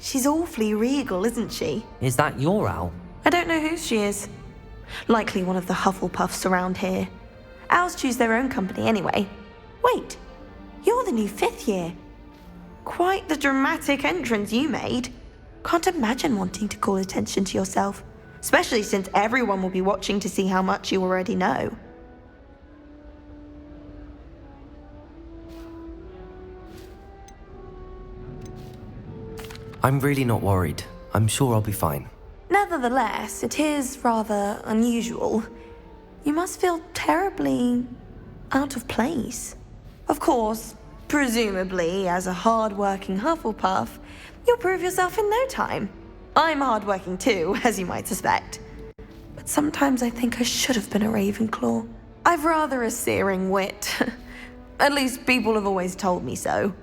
She's awfully regal, isn't she? Is that your owl? I don't know whose she is. Likely one of the Hufflepuffs around here. Owls choose their own company anyway. Wait, you're the new 5th year. Quite the dramatic entrance you made. Can't imagine wanting to call attention to yourself, especially since everyone will be watching to see how much you already know. I'm really not worried. I'm sure I'll be fine. Nevertheless, it is rather unusual. You must feel terribly out of place. Of course, presumably, as a hard-working Hufflepuff, you'll prove yourself in no time. I'm hard-working too, as you might suspect. But sometimes I think I should have been a Ravenclaw. I've rather a searing wit. At least people have always told me so.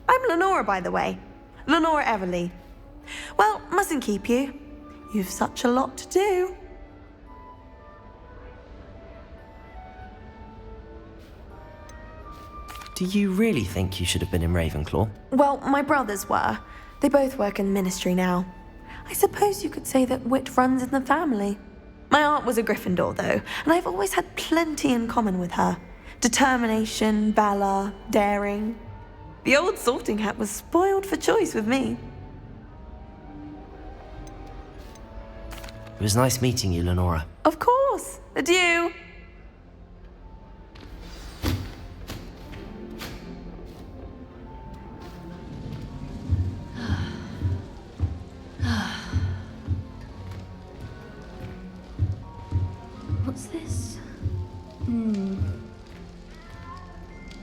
I'm Lenora, by the way. Lenora Everly. Well, mustn't keep you. You've such a lot to do. Do you really think you should have been in Ravenclaw? Well, my brothers were. They both work in the ministry now. I suppose you could say that wit runs in the family. My aunt was a Gryffindor, though, and I've always had plenty in common with her. Determination, valor, daring. The old sorting hat was spoiled for choice with me. It was nice meeting you, Lenora. Of course. Adieu. What's this?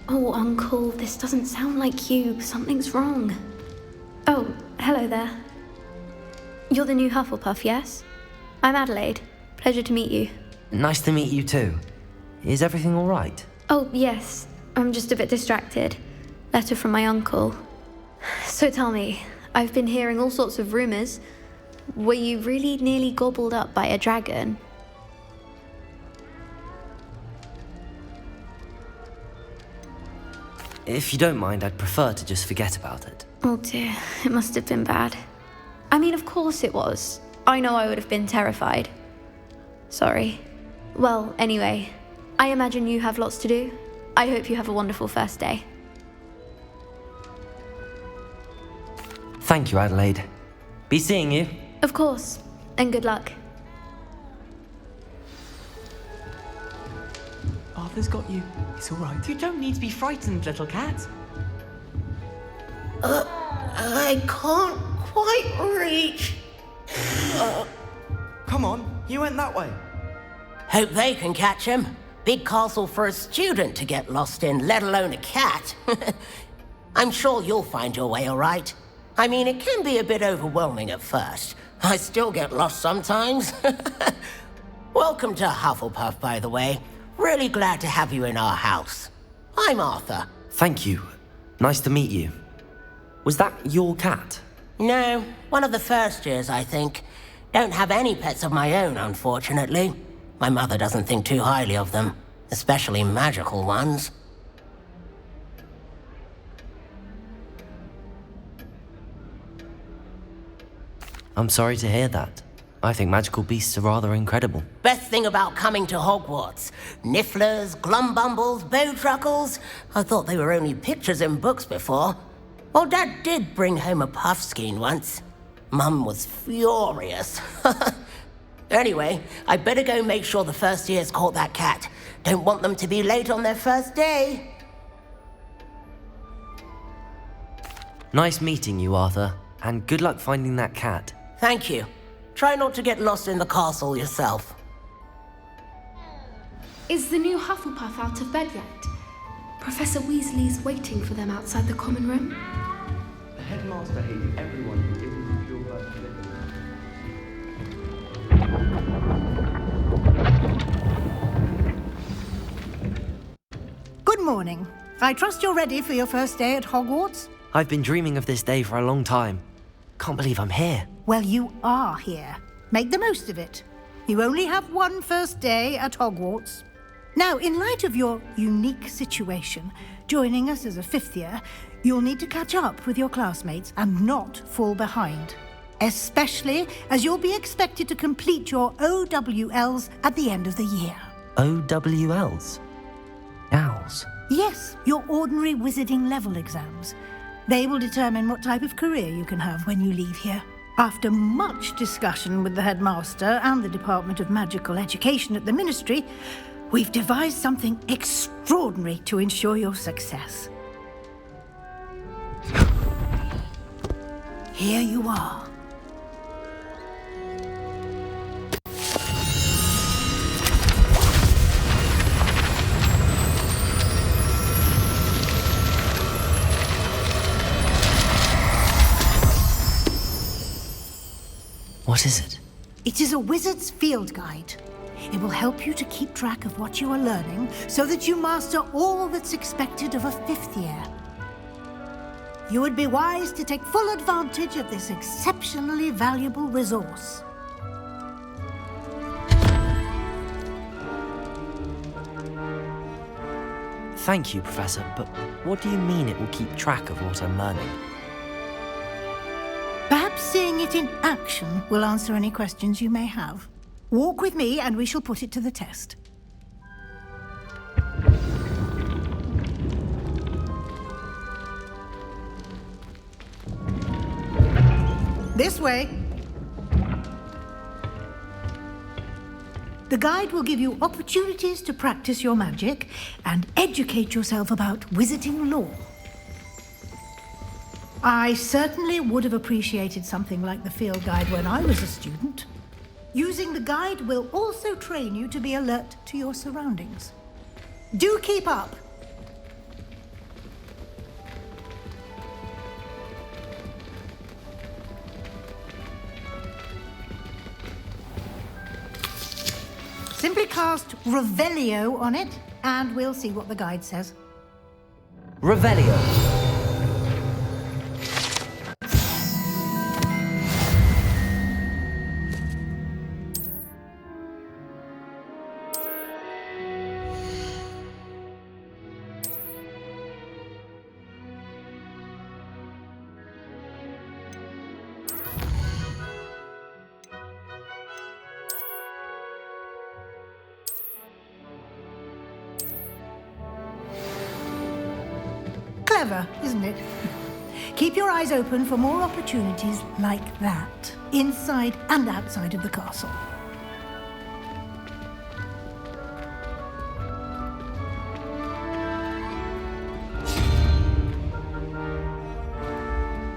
Oh, Uncle, this doesn't sound like you. Something's wrong. Oh, hello there. You're the new Hufflepuff, yes? I'm Adelaide. Pleasure to meet you. Nice to meet you too. Is everything all right? Oh, yes. I'm just a bit distracted. Letter from my uncle. So tell me, I've been hearing all sorts of rumors. Were you really nearly gobbled up by a dragon? If you don't mind, I'd prefer to just forget about it. Oh dear, it must have been bad. I mean, of course it was. I know I would have been terrified. Sorry. Well, anyway, I imagine you have lots to do. I hope you have a wonderful first day. Thank you, Adelaide. Be seeing you. Of course, and good luck. Arthur's got you. It's all right. You don't need to be frightened, little cat. I can't quite reach. Come on, you went that way. Hope they can catch him. Big castle for a student to get lost in, let alone a cat. I'm sure you'll find your way all right. I mean, it can be a bit overwhelming at first. I still get lost sometimes. Welcome to Hufflepuff, by the way. Really glad to have you in our house. I'm Arthur. Thank you. Nice to meet you. Was that your cat? No, one of the first years, I think. Don't have any pets of my own, unfortunately. My mother doesn't think too highly of them, especially magical ones. I'm sorry to hear that. I think magical beasts are rather incredible. Best thing about coming to Hogwarts. Nifflers, glumbumbles, bowtruckles. I thought they were only pictures in books before. Well, Dad did bring home a puffskein once. Mum was furious. Anyway, I better go make sure the first years caught that cat. Don't want them to be late on their first day. Nice meeting you, Arthur. And good luck finding that cat. Thank you. Try not to get lost in the castle yourself. Is the new Hufflepuff out of bed yet? Professor Weasley's waiting for them outside the common room. The headmaster hated everyone who didn't do pure birth Good morning. I trust you're ready for your first day at Hogwarts? I've been dreaming of this day for a long time. Can't believe I'm here. Well, you are here. Make the most of it. You only have one first day at Hogwarts. Now, in light of your unique situation, joining us as a 5th year, You'll need to catch up with your classmates and not fall behind. Especially as you'll be expected to complete your OWLs at the end of the year. OWLs? Owls? Yes, your ordinary wizarding level exams. They will determine what type of career you can have when you leave here. After much discussion with the headmaster and the Department of Magical Education at the Ministry, we've devised something extraordinary to ensure your success. Here you are. What is it? It is a wizard's field guide. It will help you to keep track of what you are learning so that you master all that's expected of a 5th year. You would be wise to take full advantage of this exceptionally valuable resource. Thank you, Professor, but what do you mean it will keep track of what I'm learning? Perhaps seeing it in action will answer any questions you may have. Walk with me and we shall put it to the test. This way. The guide will give you opportunities to practice your magic and educate yourself about wizarding lore. I certainly would have appreciated something like the field guide when I was a student. Using the guide will also train you to be alert to your surroundings. Do keep up! Simply cast Revelio on it, and we'll see what the guide says. Revelio. Clever, isn't it? Keep your eyes open for more opportunities like that, inside and outside of the castle.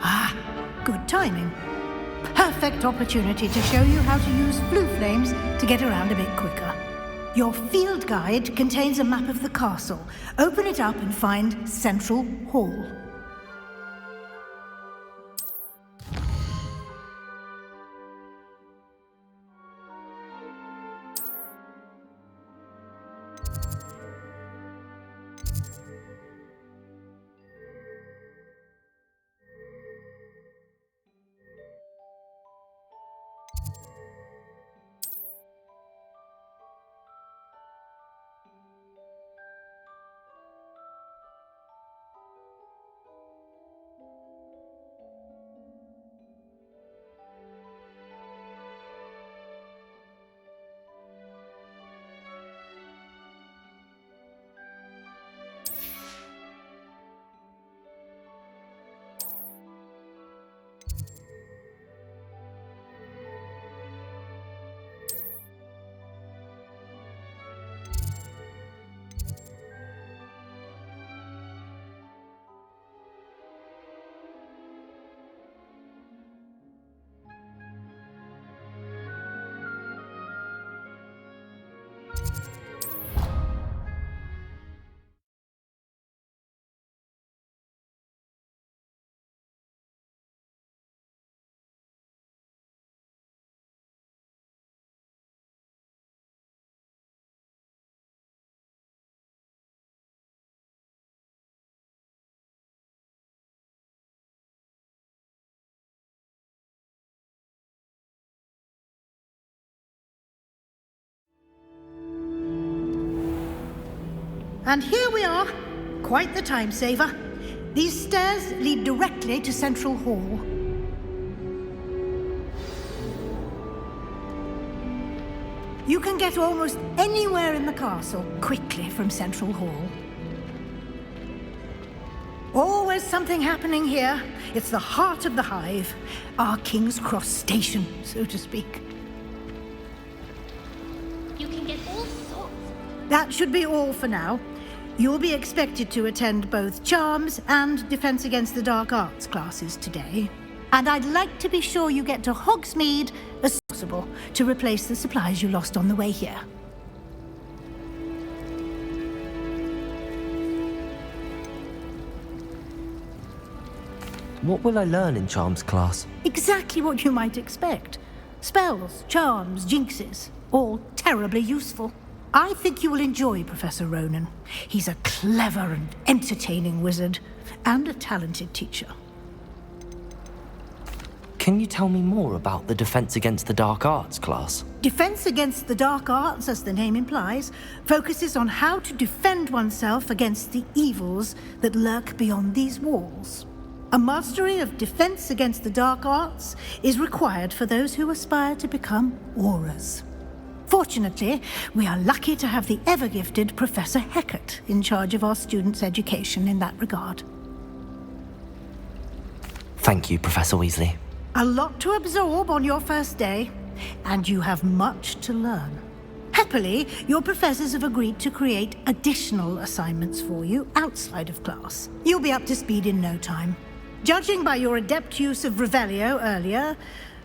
Ah, good timing. Perfect opportunity to show you how to use blue flames to get around a bit quicker. Your field guide contains a map of the castle. Open it up and find Central Hall. And here we are. Quite the time saver. These stairs lead directly to Central Hall. You can get almost anywhere in the castle quickly from Central Hall. Always something happening here. It's the heart of the hive, our King's Cross station, so to speak. You can get all sorts. That should be all for now. You'll be expected to attend both Charms and Defense Against the Dark Arts classes today. And I'd like to be sure you get to Hogsmeade as soon as possible to replace the supplies you lost on the way here. What will I learn in Charms class? Exactly what you might expect. Spells, charms, jinxes, all terribly useful. I think you will enjoy Professor Ronan. He's a clever and entertaining wizard, and a talented teacher. Can you tell me more about the Defense Against the Dark Arts class? Defense Against the Dark Arts, as the name implies, focuses on how to defend oneself against the evils that lurk beyond these walls. A mastery of Defense Against the Dark Arts is required for those who aspire to become Aurors. Fortunately, we are lucky to have the ever-gifted Professor Hecat in charge of our students' education in that regard. Thank you, Professor Weasley. A lot to absorb on your first day, and you have much to learn. Happily, your professors have agreed to create additional assignments for you outside of class. You'll be up to speed in no time. Judging by your adept use of Revelio earlier,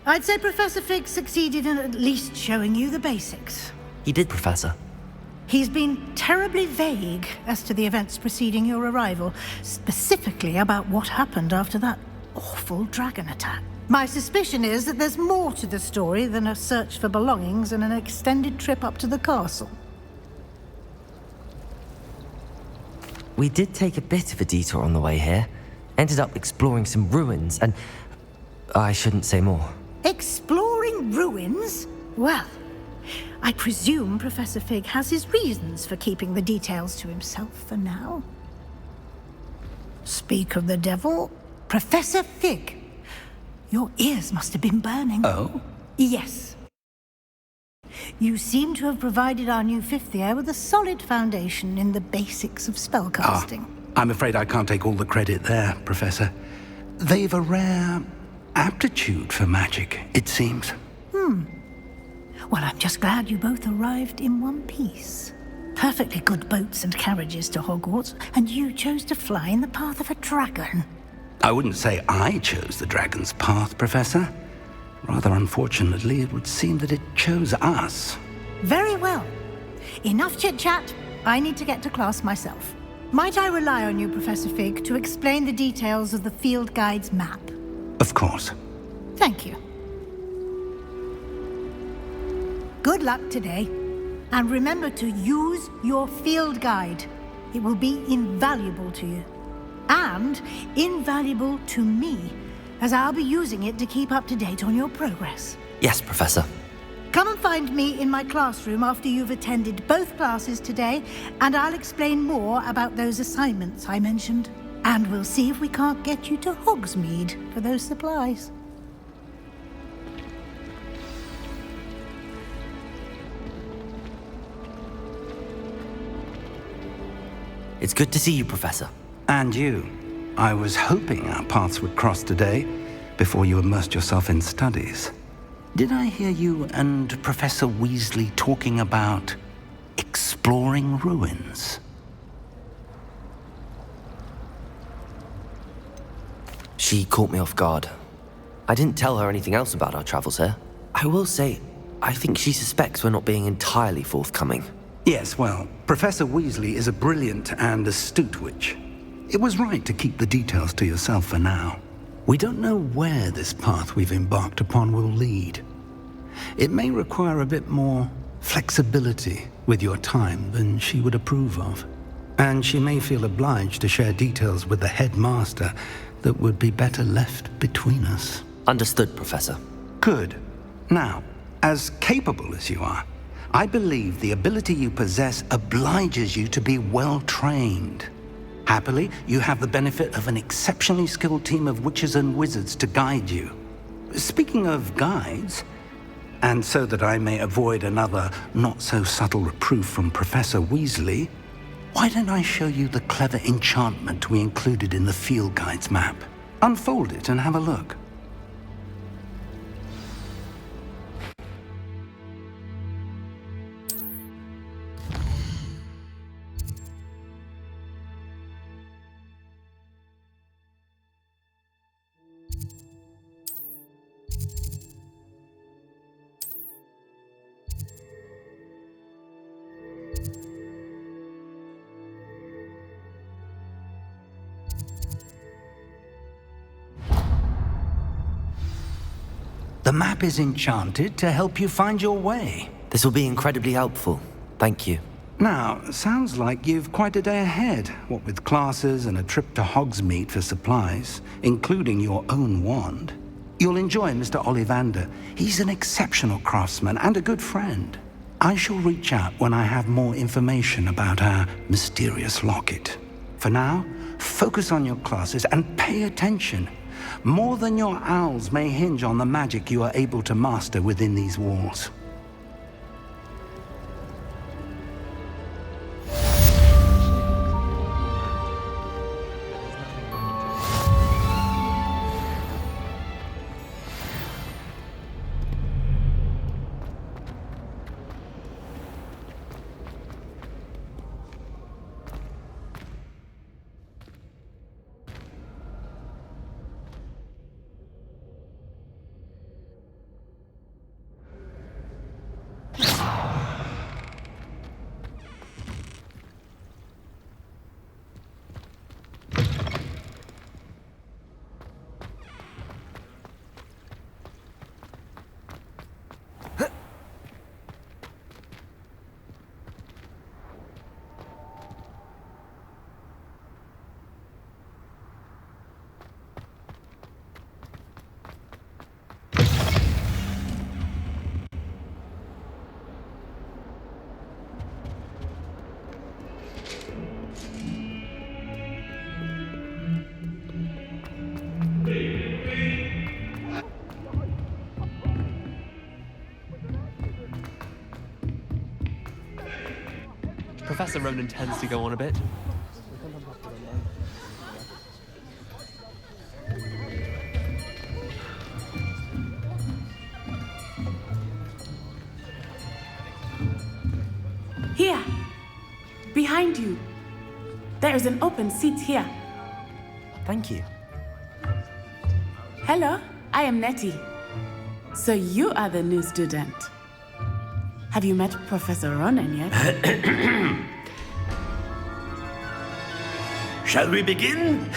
I'd say Professor Fig succeeded in at least showing you the basics. He did, Professor. He's been terribly vague as to the events preceding your arrival, specifically about what happened after that awful dragon attack. My suspicion is that there's more to the story than a search for belongings and an extended trip up to the castle. We did take a bit of a detour on the way here. Ended up exploring some ruins and... I shouldn't say more. Exploring ruins? Well, I presume Professor Fig has his reasons for keeping the details to himself for now. Speak of the devil, Professor Fig. Your ears must have been burning. Oh? Yes. You seem to have provided our new fifth year with a solid foundation in the basics of spellcasting. I'm afraid I can't take all the credit there, Professor. They've a rare aptitude for magic, it seems. Well, I'm just glad you both arrived in one piece. Perfectly good boats and carriages to Hogwarts, and you chose to fly in the path of a dragon. I wouldn't say I chose the dragon's path, Professor. Rather unfortunately, it would seem that it chose us. Very well. Enough chit-chat. I need to get to class myself. Might I rely on you, Professor Fig, to explain the details of the field guide's map? Of course. Thank you. Good luck today. And remember to use your field guide. It will be invaluable to you. And invaluable to me, as I'll be using it to keep up to date on your progress. Yes, Professor. Come and find me in my classroom after you've attended both classes today, and I'll explain more about those assignments I mentioned. And we'll see if we can't get you to Hogsmeade for those supplies. It's good to see you, Professor. And you. I was hoping our paths would cross today, before you immersed yourself in studies. Did I hear you and Professor Weasley talking about exploring ruins? She caught me off guard. I didn't tell her anything else about our travels here. I will say, I think she suspects we're not being entirely forthcoming. Yes, well, Professor Weasley is a brilliant and astute witch. It was right to keep the details to yourself for now. We don't know where this path we've embarked upon will lead. It may require a bit more flexibility with your time than she would approve of. And she may feel obliged to share details with the headmaster that would be better left between us. Understood, Professor. Good. Now, as capable as you are, I believe the ability you possess obliges you to be well trained. Happily, you have the benefit of an exceptionally skilled team of witches and wizards to guide you. Speaking of guides, and so that I may avoid another not-so-subtle reproof from Professor Weasley, why don't I show you the clever enchantment we included in the field guide's map? Unfold it and have a look. The map is enchanted to help you find your way. This will be incredibly helpful. Thank you. Now, sounds like you've quite a day ahead, what with classes and a trip to Hogsmeade for supplies, including your own wand. You'll enjoy Mr. Ollivander. He's an exceptional craftsman and a good friend. I shall reach out when I have more information about our mysterious locket. For now, focus on your classes and pay attention. More than your owls may hinge on the magic you are able to master within these walls. Professor Ronan tends to go on a bit. Here! Behind you! There is an open seat here. Thank you. Hello, I am Nettie. So you are the new student. Have you met Professor Ronan yet? Shall we begin?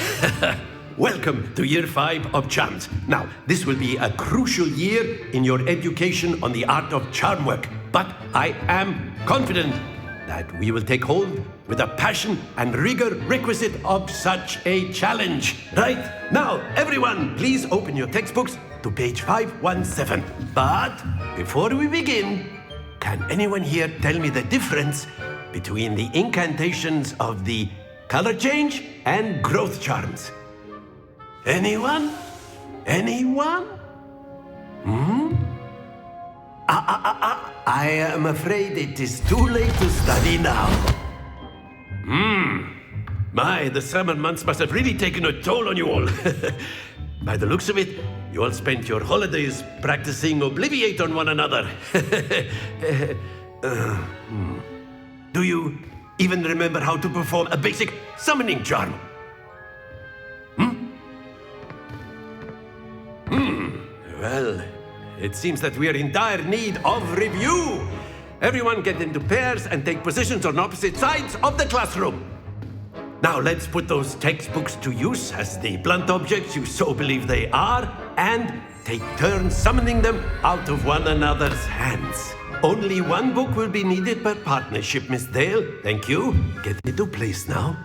Welcome to Year 5 of Charms. Now, this will be a crucial year in your education on the art of charm work, but I am confident that we will take hold with the passion and rigor requisite of such a challenge. Right? Now, everyone, please open your textbooks to page 517. But before we begin, can anyone here tell me the difference between the incantations of the color change and growth charms? Anyone? Anyone? I am afraid it is too late to study now. My, the summer months must have really taken a toll on you all. By the looks of it, you all spent your holidays practicing Obliviate on one another. Do you even remember how to perform a basic summoning charm? Well, it seems that we are in dire need of review. Everyone get into pairs and take positions on opposite sides of the classroom. Now let's put those textbooks to use as the blunt objects you so believe they are, and take turns summoning them out of one another's hands. Only one book will be needed per partnership, Miss Dale. Thank you. Get into place now.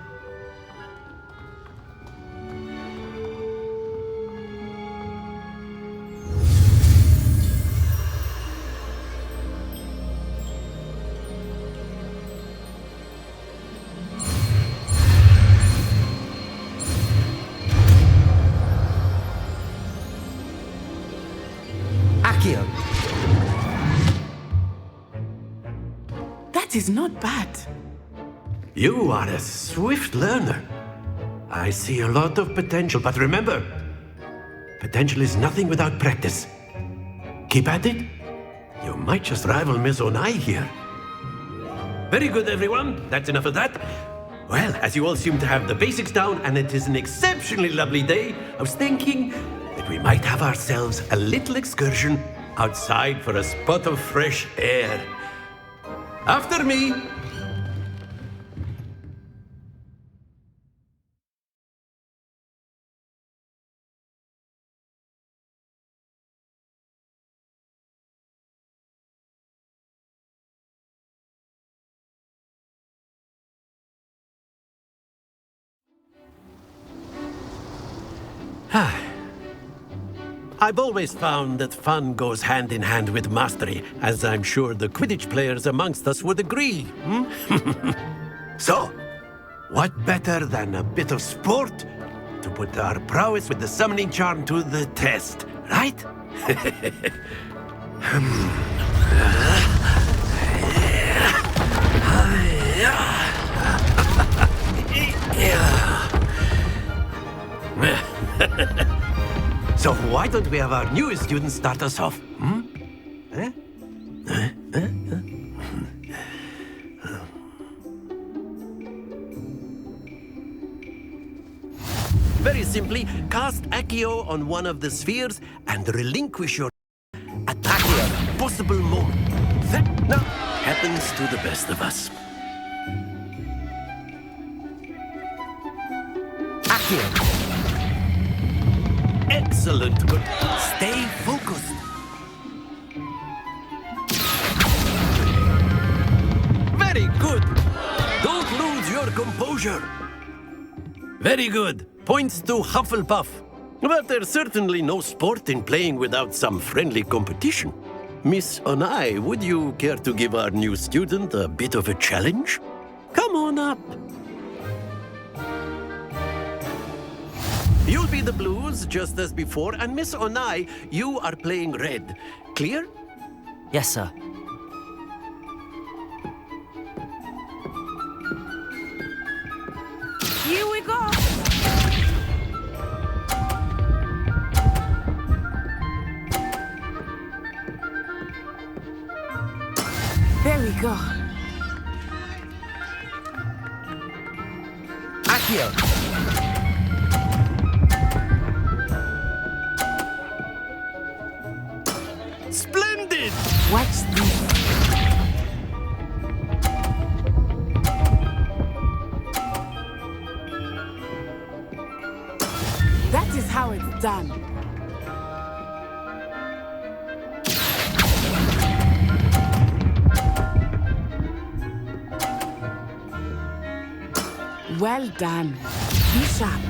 Accio. That is not bad. You are a swift learner. I see a lot of potential, but remember, potential is nothing without practice. Keep at it. You might just rival Miss Onai here. Very good, everyone. That's enough of that. Well, as you all seem to have the basics down, and it is an exceptionally lovely day, I was thinking that we might have ourselves a little excursion outside for a spot of fresh air. After me. I've always found that fun goes hand in hand with mastery, as I'm sure the Quidditch players amongst us would agree. So, what better than a bit of sport to put our prowess with the summoning charm to the test, right? So why don't we have our newest student start us off? Very simply, cast Accio on one of the spheres and relinquish your attack at a possible moment. That now happens to the best of us. Accio. Excellent. Good. Stay focused. Very good. Don't lose your composure. Very good. Points to Hufflepuff. But there's certainly no sport in playing without some friendly competition. Miss Onai, would you care to give our new student a bit of a challenge? Come on up. You'll be the blues, just as before, and Miss Onai, you are playing red. Clear? Yes, sir. Here we go. There we go. Accio. Splendid! Watch this. That is how it's done. Well done. Be sharp.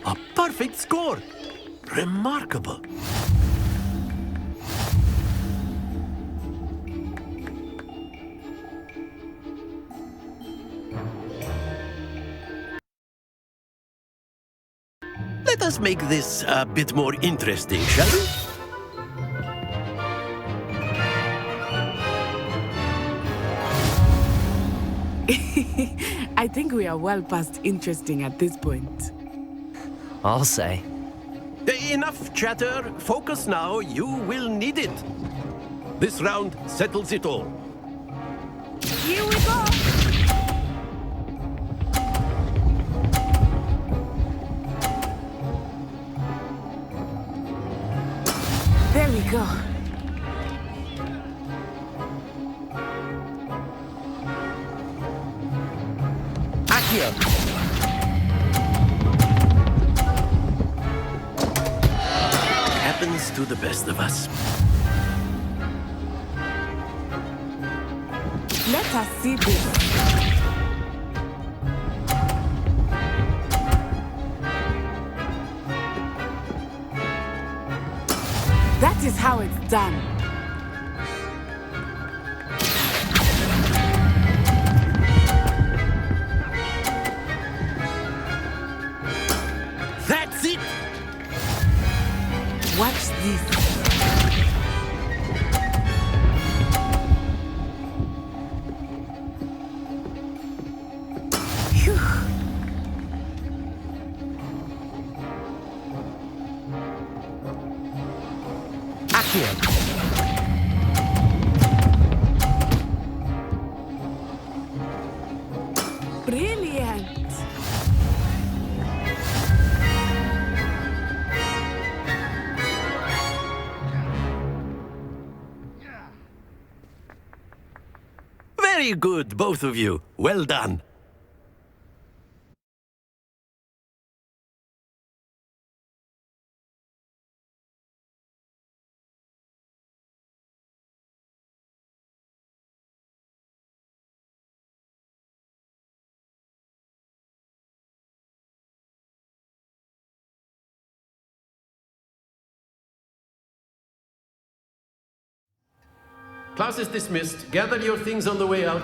A perfect score. Remarkable. Let us make this a bit more interesting, shall we? I think we are well past interesting at this point. I'll say. Enough chatter. Focus now. You will need it. This round settles it all. Here we go. There we go. Accio. Happens to the best of us. Let us see this. is how it's done. That's it! Watch this. Phew. Accio! Brilliant. Very good, both of you. Well done. Class is dismissed. Gather your things on the way out.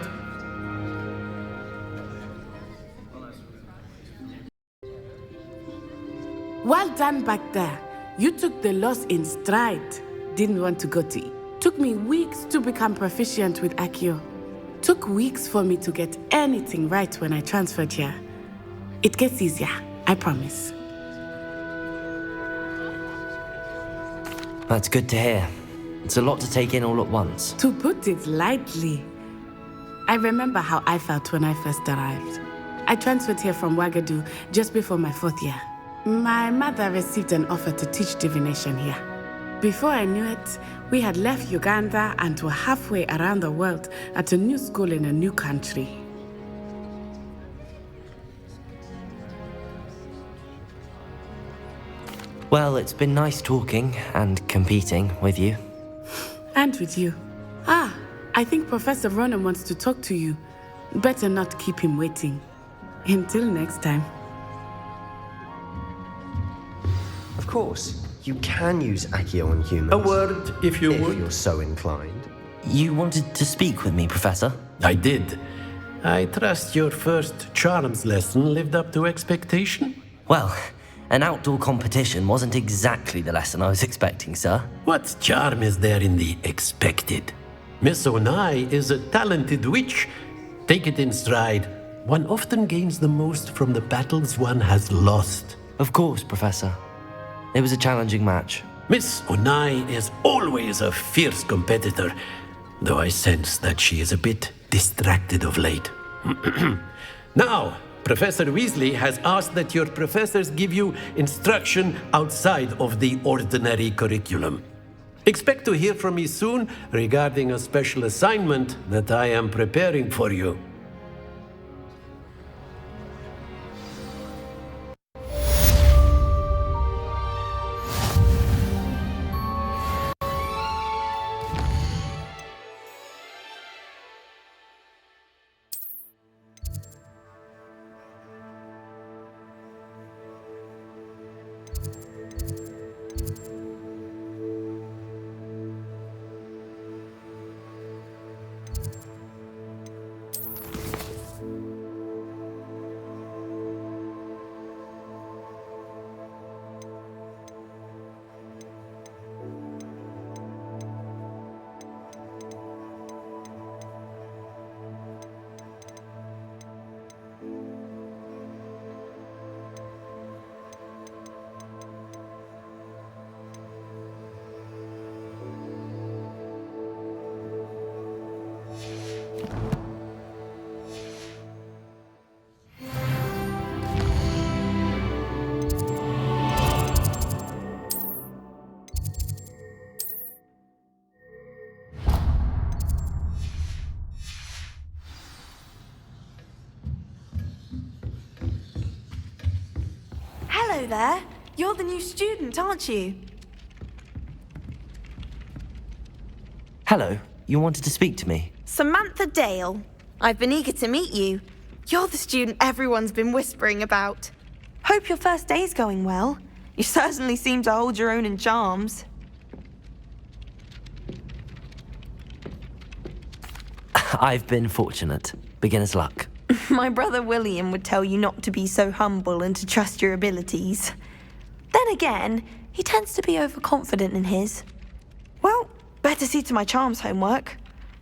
Well done back there. You took the loss in stride. Didn't want to go tea. Took me weeks to become proficient with Accio. Took weeks for me to get anything right when I transferred here. It gets easier, I promise. That's good to hear. It's a lot to take in all at once. To put it lightly, I remember how I felt when I first arrived. I transferred here from Wagadu just before my 4th year. My mother received an offer to teach divination here. Before I knew it, we had left Uganda and were halfway around the world at a new school in a new country. Well, it's been nice talking and competing with you. And with you. Ah, I think Professor Ronan wants to talk to you. Better not keep him waiting. Until next time. Of course, you can use Accio on humans. A word, if you would. If you're so inclined. You wanted to speak with me, Professor? I did. I trust your first charms lesson lived up to expectation? Well, an outdoor competition wasn't exactly the lesson I was expecting, sir. What charm is there in the expected? Miss Onai is a talented witch. Take it in stride. One often gains the most from the battles one has lost. Of course, Professor. It was a challenging match. Miss Onai is always a fierce competitor, though I sense that she is a bit distracted of late. Now, Professor Weasley has asked that your professors give you instruction outside of the ordinary curriculum. Expect to hear from me soon regarding a special assignment that I am preparing for you. Hello there. You're the new student, aren't you? Hello, you wanted to speak to me? Samantha Dale. I've been eager to meet you. You're the student everyone's been whispering about. Hope your first day's going well. You certainly seem to hold your own in charms. I've been fortunate. Beginner's luck. My brother William would tell you not to be so humble and to trust your abilities. Then again, he tends to be overconfident in his. Well, better see to my charms homework.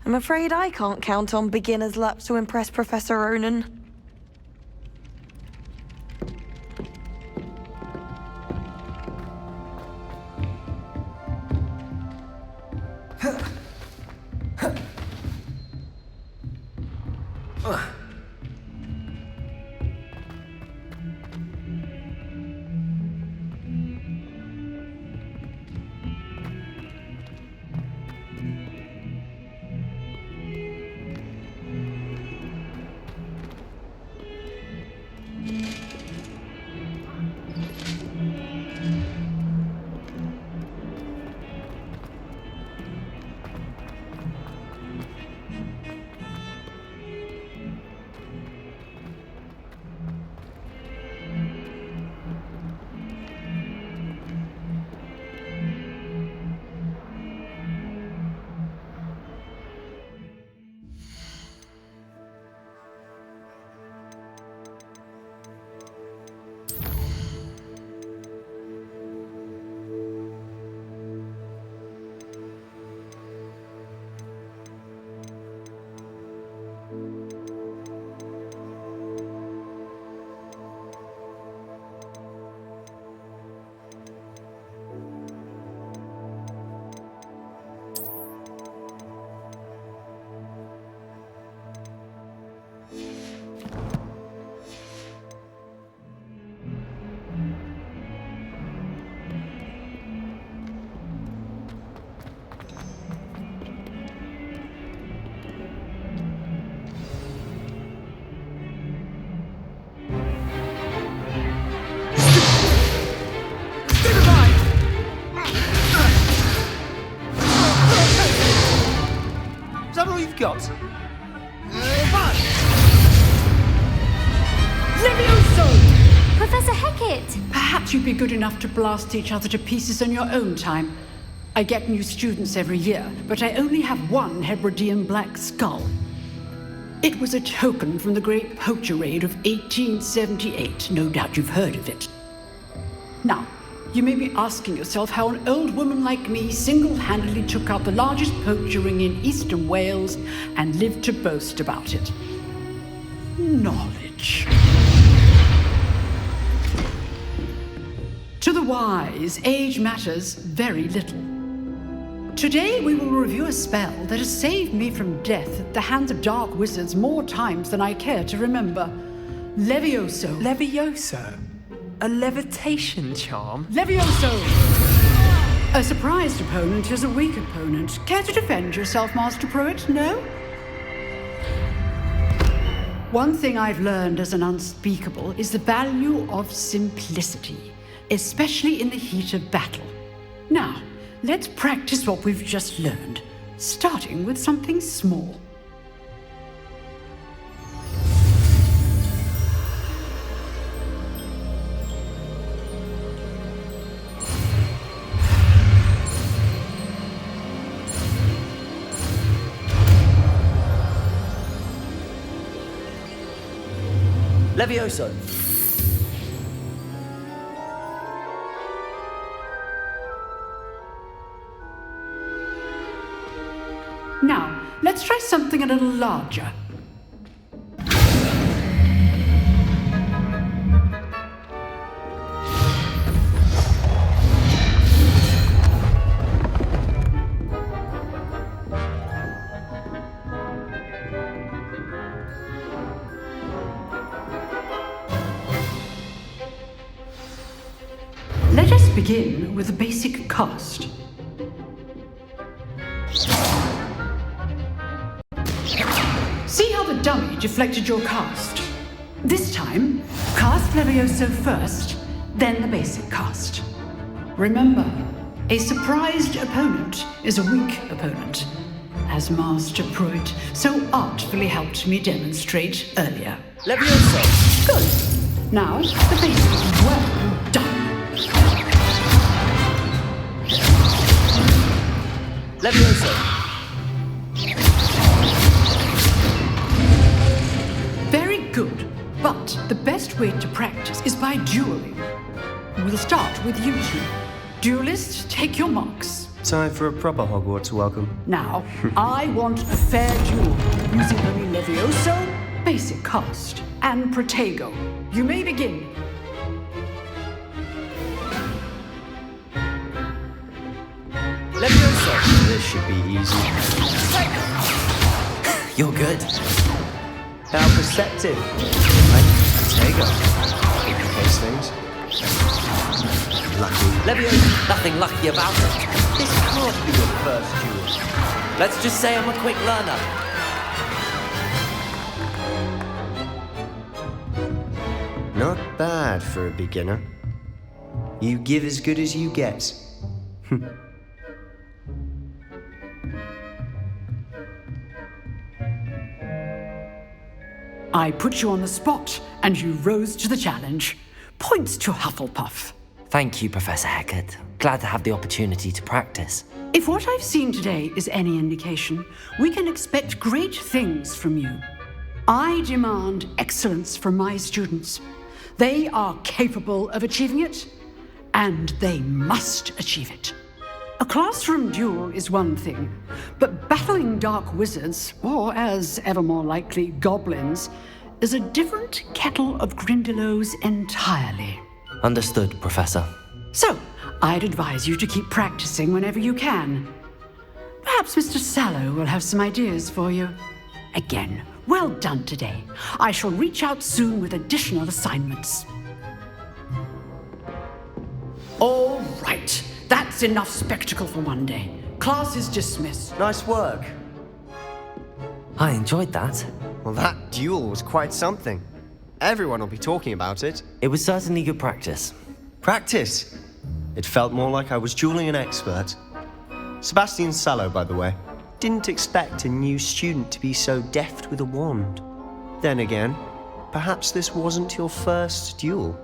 I'm afraid I can't count on beginner's luck to impress Professor Ronan. Got. Levioso! Professor Hecat! Perhaps you'd be good enough to blast each other to pieces in your own time. I get new students every year, but I only have one Hebridean black skull. It was a token from the Great Poacher Raid of 1878. No doubt you've heard of it. Now, you may be asking yourself how an old woman like me single-handedly took out the largest poacher ring in eastern Wales and lived to boast about it. Knowledge. To the wise, age matters very little. Today we will review a spell that has saved me from death at the hands of dark wizards more times than I care to remember. Levioso. Levioso? A levitation charm? Levioso! A surprised opponent is a weak opponent. Care to defend yourself, Master Pruitt? No? One thing I've learned as an unspeakable is the value of simplicity, especially in the heat of battle. Now, let's practice what we've just learned, starting with something small. Levioso! Now, let's try something a little larger. Let us begin with a basic cast. See how the dummy deflected your cast? This time, cast Levioso first, then the basic cast. Remember, a surprised opponent is a weak opponent, as Master Pruitt so artfully helped me demonstrate earlier. Levioso! Good. Now, the basics. Well done. Levioso! best way to practice is by dueling. We'll start with you two. Duelists, take your marks. Time for a proper Hogwarts welcome. Now, I want a fair duel using only Levioso, basic cast, and Protego. You may begin. Levioso. This should be easy. You're good. How perceptive. Right, Protego. Case things. Lucky. Leviosa, nothing lucky about it. This can't be your first duel. Let's just say I'm a quick learner. Not bad for a beginner. You give as good as you get. I put you on the spot, and you rose to the challenge. Points to Hufflepuff. Thank you, Professor Hecat. Glad to have the opportunity to practice. If what I've seen today is any indication, we can expect great things from you. I demand excellence from my students. They are capable of achieving it, and they must achieve it. A classroom duel is one thing, but battling dark wizards, or as ever more likely, goblins, is a different kettle of Grindylows entirely. Understood, Professor. So, I'd advise you to keep practicing whenever you can. Perhaps Mr. Sallow will have some ideas for you. Again, well done today. I shall reach out soon with additional assignments. All right. That's enough spectacle for one day. Class is dismissed. Nice work. I enjoyed that. Well, that duel was quite something. Everyone will be talking about it. It was certainly good practice. Practice? It felt more like I was dueling an expert. Sebastian Sallow, by the way. Didn't expect a new student to be so deft with a wand. Then again, perhaps this wasn't your first duel.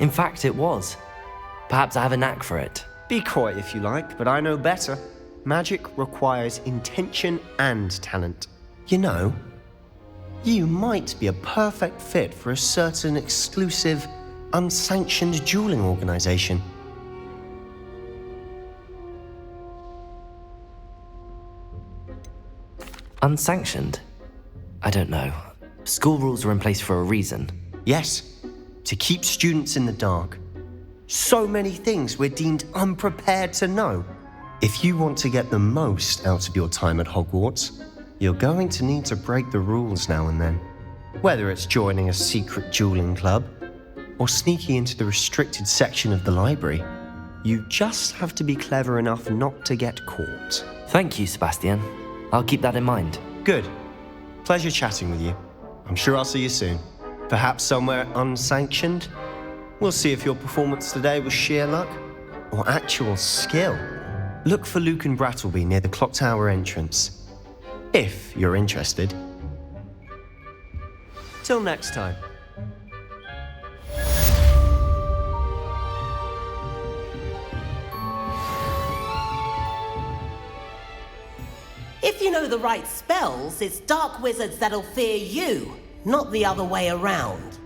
In fact, it was. Perhaps I have a knack for it. Be coy if you like, but I know better. Magic requires intention and talent. You know, you might be a perfect fit for a certain exclusive, unsanctioned dueling organization. Unsanctioned? I don't know. School rules are in place for a reason. Yes, to keep students in the dark. So many things we're deemed unprepared to know. If you want to get the most out of your time at Hogwarts, you're going to need to break the rules now and then. Whether it's joining a secret dueling club or sneaking into the restricted section of the library, you just have to be clever enough not to get caught. Thank you, Sebastian. I'll keep that in mind. Good. Pleasure chatting with you. I'm sure I'll see you soon. Perhaps somewhere unsanctioned? We'll see if your performance today was sheer luck or actual skill. Look for Luke and Brattleby near the clock tower entrance, if you're interested. Till next time. If you know the right spells, it's dark wizards that'll fear you, not the other way around.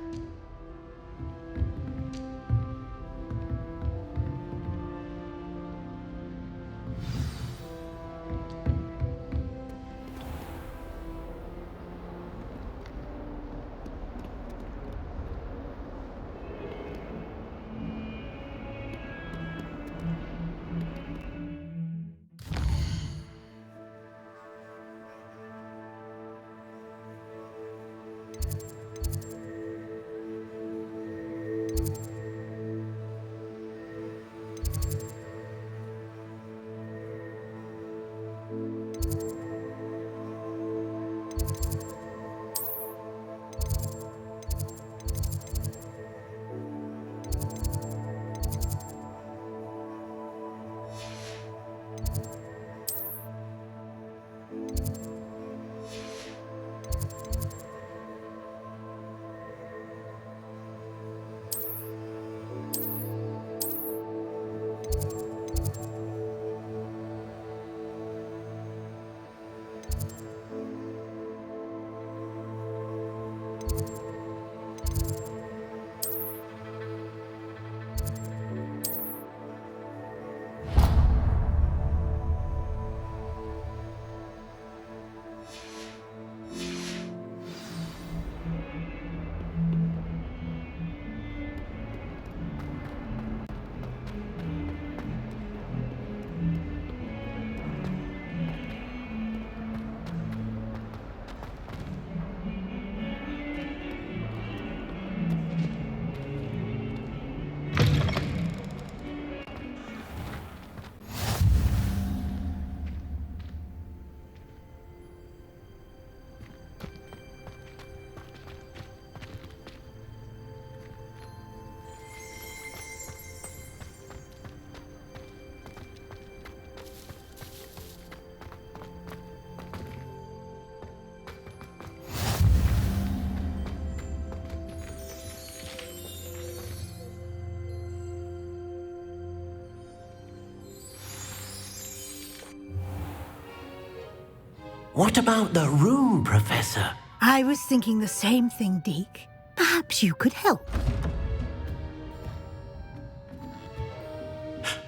What about the room, Professor? I was thinking the same thing, Deke. Perhaps you could help.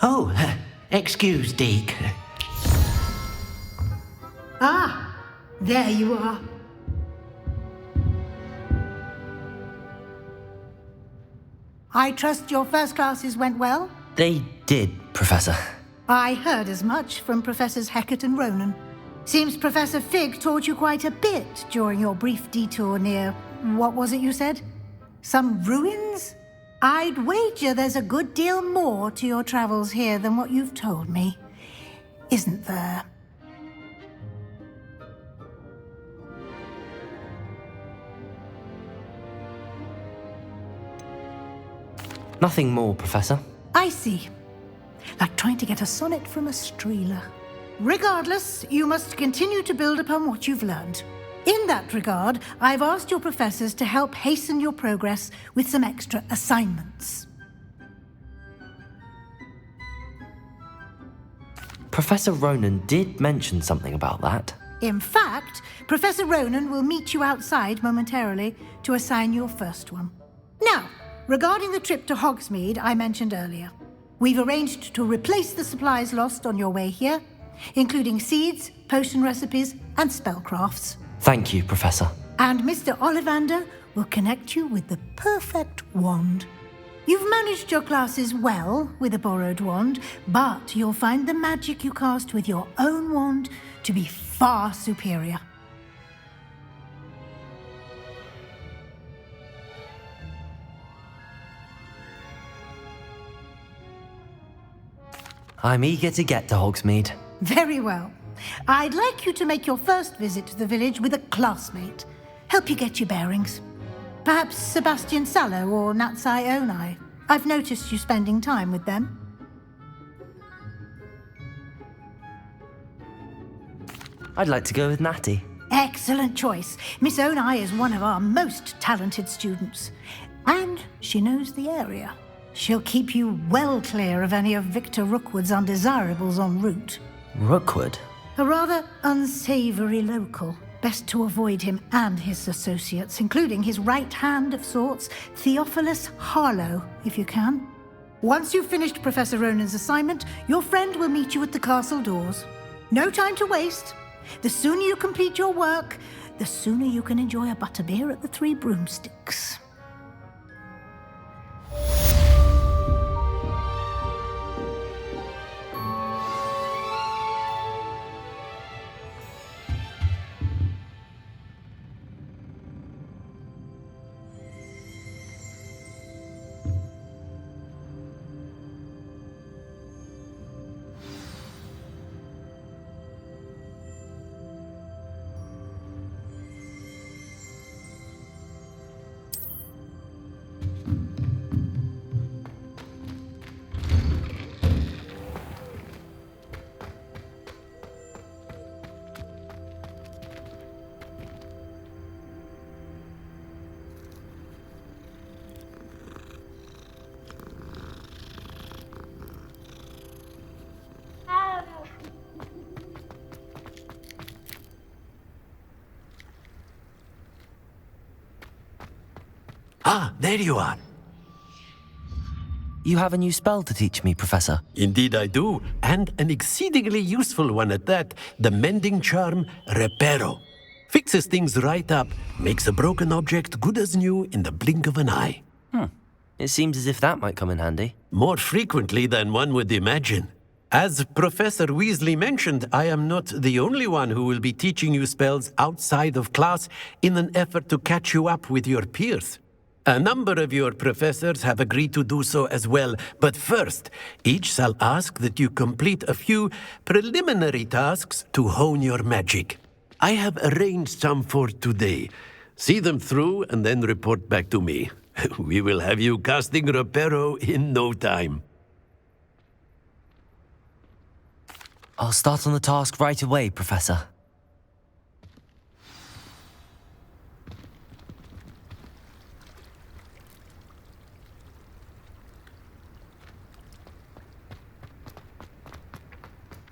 Oh, excuse, Deke. Ah, there you are. I trust your first classes went well? They did, Professor. I heard as much from Professors Hecat and Ronan. Seems Professor Fig taught you quite a bit during your brief detour near... what was it you said? Some ruins? I'd wager there's a good deal more to your travels here than what you've told me. Isn't there? Nothing more, Professor. I see. Like trying to get a sonnet from a streeler. Regardless, you must continue to build upon what you've learned. In that regard, I've asked your professors to help hasten your progress with some extra assignments. Professor Ronan did mention something about that. In fact, Professor Ronan will meet you outside momentarily to assign your first one. Now, regarding the trip to Hogsmeade I mentioned earlier, we've arranged to replace the supplies lost on your way here, including seeds, potion recipes, and spellcrafts. Thank you, Professor. And Mr. Ollivander will connect you with the perfect wand. You've managed your classes well with a borrowed wand, but you'll find the magic you cast with your own wand to be far superior. I'm eager to get to Hogsmeade. Very well. I'd like you to make your first visit to the village with a classmate. Help you get your bearings. Perhaps Sebastian Sallow or Natsai Onai. I've noticed you spending time with them. I'd like to go with Natty. Excellent choice. Miss Onai is one of our most talented students. And she knows the area. She'll keep you well clear of any of Victor Rookwood's undesirables en route. Rookwood? A rather unsavory local. Best to avoid him and his associates, including his right hand of sorts, Theophilus Harlow, if you can. Once you've finished Professor Ronan's assignment, your friend will meet you at the castle doors. No time to waste. The sooner you complete your work, the sooner you can enjoy a butterbeer at the Three Broomsticks. Ah, there you are. You have a new spell to teach me, Professor. Indeed I do, and an exceedingly useful one at that. The mending charm, REPARO. Fixes things right up, makes a broken object good as new in the blink of an eye. It seems as if that might come in handy. More frequently than one would imagine. As Professor Weasley mentioned, I am not the only one who will be teaching you spells outside of class in an effort to catch you up with your peers. A number of your professors have agreed to do so as well, but first, each shall ask that you complete a few preliminary tasks to hone your magic. I have arranged some for today. See them through and then report back to me. We will have you casting REPARO in no time. I'll start on the task right away, Professor.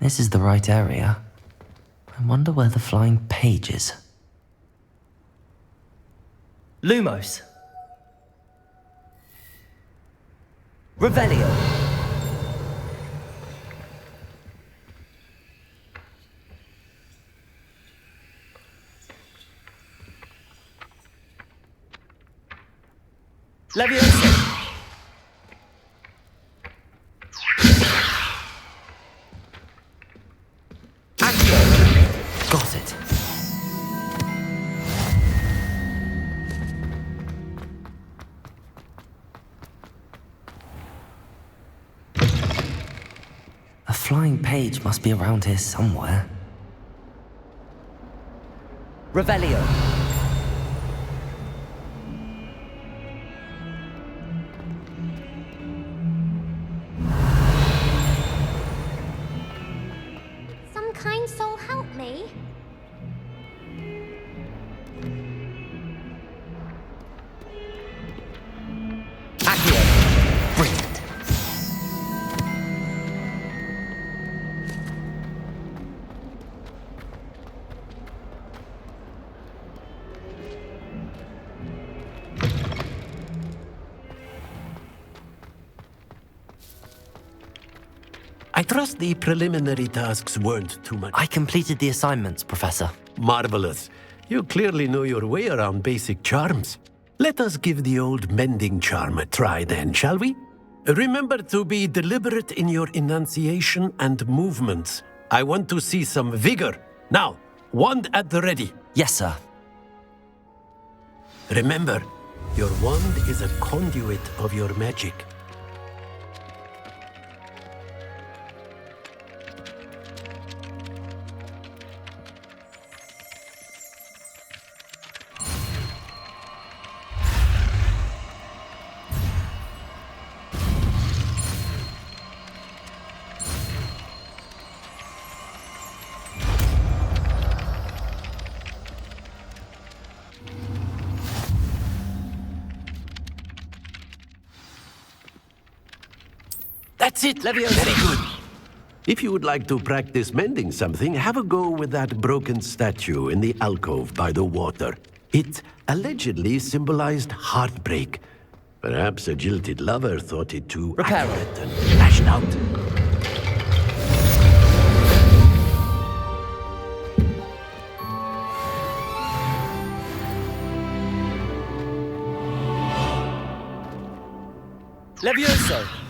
This is the right area. I I wonder where the flying page is. Lumos. Revelio. Leviosa. Got it. A flying page must be around here somewhere. Revelio. Some kind soul help me. Accio. Brilliant. I trust the preliminary tasks weren't too much. I completed the assignments, Professor. Marvelous. You clearly know your way around basic charms. Let us give the old mending charm a try then, shall we? Remember to be deliberate in your enunciation and movements. I want to see some vigor. Now, wand at the ready. Yes, sir. Remember, your wand is a conduit of your magic. That's it, Leviosa. Very good. If you would like to practice mending something, have a go with that broken statue in the alcove by the water. It allegedly symbolized heartbreak. Perhaps a jilted lover thought it too accurate and lashed out. Leviosa.